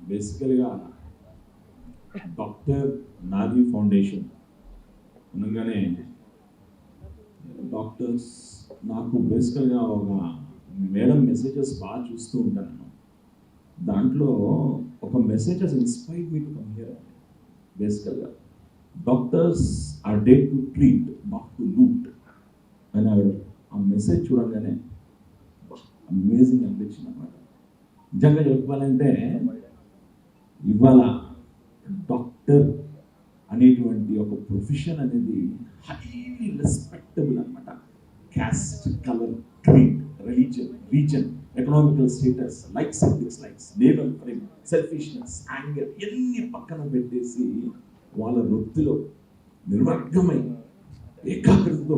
బేసికల్గా డాక్టర్ నారీ ఫౌండేషన్ అనగానే డాక్టర్స్ నాకు బేసికల్గా ఒక మేడం మెసేజెస్ బాగా చూస్తూ ఉంటాను నేను. దాంట్లో ఒక messages inspire me to come here. బేసికల్గా doctors are there to treat not to loot అని ఆవిడ ఆ మెసేజ్ చూడగానే అమేజింగ్ అనిపించింది అనమాట. నిజంగా చెప్పాలంటే ఇవాళ డాక్టర్ అనేటువంటి ఒక ప్రొఫెషన్ అనేది హైలీ రెస్పెక్టబుల్ అనమాట. Caste, colour, creed, religion, reason, economical status, likes and dislikes, name and frame, selfishness, anger ఎన్ని పక్కన పెట్టేసి వాళ్ళ వృత్తిలో నిర్మగ్నమై ఏకాగ్రతతో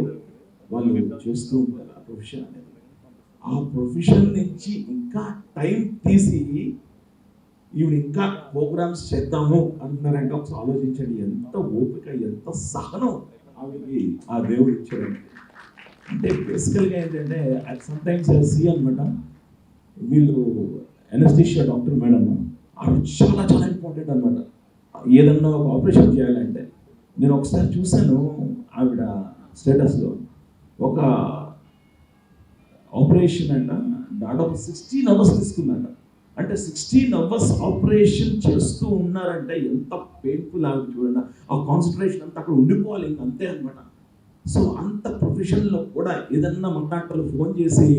వాళ్ళు చేస్తూ ఉంటారు ఆ ప్రొఫెషన్ అనేది. ఆ ప్రొఫెషన్ నుంచి ఇంకా టైం తీసి ఈవిడ ఇంకా ప్రోగ్రామ్స్ చేద్దాము అంటున్నారంటే ఒకసారి ఆలోచించండి. ఎంత ఓపిక, ఎంత సహనం ఆవిడకి ఆ దేవుడు ఇచ్చాడంటే. అంటే బేసికల్గా ఏంటంటే సమ్టైమ్స్ సీ అనమాట, వీళ్ళు ఎనస్థీషియా డాక్టర్ మేడం ఆవిడ చాలా చాలా ఇంపార్టెంట్ అనమాట. ఏదన్నా ఒక ఆపరేషన్ చేయాలంటే నేను ఒకసారి చూశాను ఆవిడ స్టేటస్లో ఒక ఆపరేషన్ అంట దాదాపు 16 hours తీసుకుందంట. అంటే 16 hours ఆపరేషన్ చేస్తూ ఉన్నారంటే ఎంత పెయిన్ఫుల్ ఆవిడ చూడండి. ఆ కాన్సన్ట్రేషన్ అంతా అక్కడ ఉండిపోవాలి, ఇంక అంతే అనమాట. సో అంత ప్రొఫెషన్లో కూడా ఏదన్నా మన ఫోన్ చేసి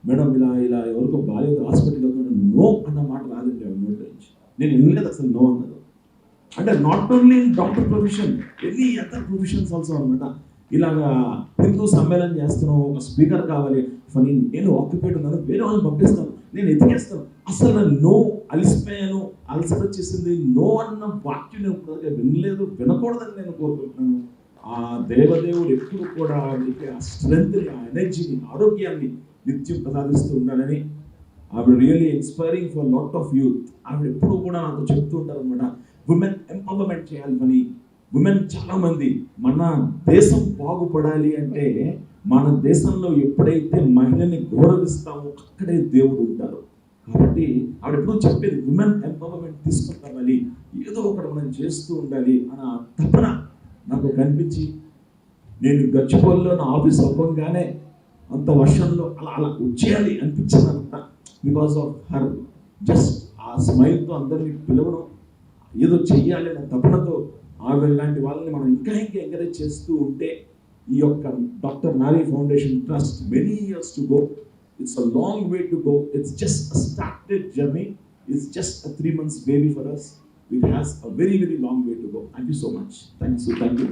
మేడం ఇలా ఇలా ఎవరికో బాగాలేదు హాస్పిటల్ వెళ్తున్నాను, నో అన్న మాట రాదండి ఆవిడ నోట్ నుంచి. నేను వినలేదు అసలు నో అన్నది. అంటే not only in doctor profession, any other professions also అనమాట. ఇలాగా హిందూ సమ్మేళనం చేస్తున్నాం, ఒక స్పీకర్ కావాలి, ఫనీ నేను ఆక్యుపైడ్ ఉన్నాను, వేరే వాళ్ళని పంపిస్తాను, నేను ఎదిగేస్తాను, అసలు నేను నో అలసిపోయాను, అలసట వచ్చేసింది, నో అన్న వాక్యం నేను ఇప్పుడు వినలేదు, వినకూడదని నేను కోరుకుంటున్నాను. ఆ దేవదేవుడు ఎప్పుడు కూడా మీకు ఆ స్ట్రెంగ్త్ని, ఆ ఎనర్జీని, ఆరోగ్యాన్ని నిత్యం ప్రసాదిస్తూ ఉండాలని. ఆవిడ really inspiring for lot of youth. ఆవిడ ఎప్పుడు కూడా నాకు చెప్తూ ఉంటారు అనమాట, ఉమెన్ ఎంపవర్మెంట్ చేయాలి అని. ఉమెన్ చాలా మంది, మన దేశం బాగుపడాలి అంటే మన దేశంలో ఎప్పుడైతే మహిళని గౌరవిస్తామో అక్కడే దేవుడు ఉంటారు. కాబట్టి ఆవిడ ఎప్పుడూ చెప్పేది ఉమెన్ ఎంపవర్మెంట్ తీసుకుంటామని, ఏదో ఒకటి మనం చేస్తూ ఉండాలి అన్న తపన నాకు కనిపించి, నేను గచ్చిపోల్లో నా ఆఫీస్ అవ్వగానే అంత వర్షంలో అలా అలా వచ్చేయాలి అనిపించింది అంత. బికాస్ ఆఫ్ హర్ జస్ట్ ఆ స్మైల్తో అందరినీ పిలవడం, ఏదో చెయ్యాలి అనే తపనతో ఆవిడ లాంటి వాళ్ళని మనం ఇంకా ఇంకా ఎంకరేజ్ చేస్తూ ఉంటే ఈ యొక్క doctor Nari foundation trust many years to go. It's a long way to go. It's just a started journey. It's just a 3 months baby for us. It has a very, very long way to go. Thank you so much. Thank you.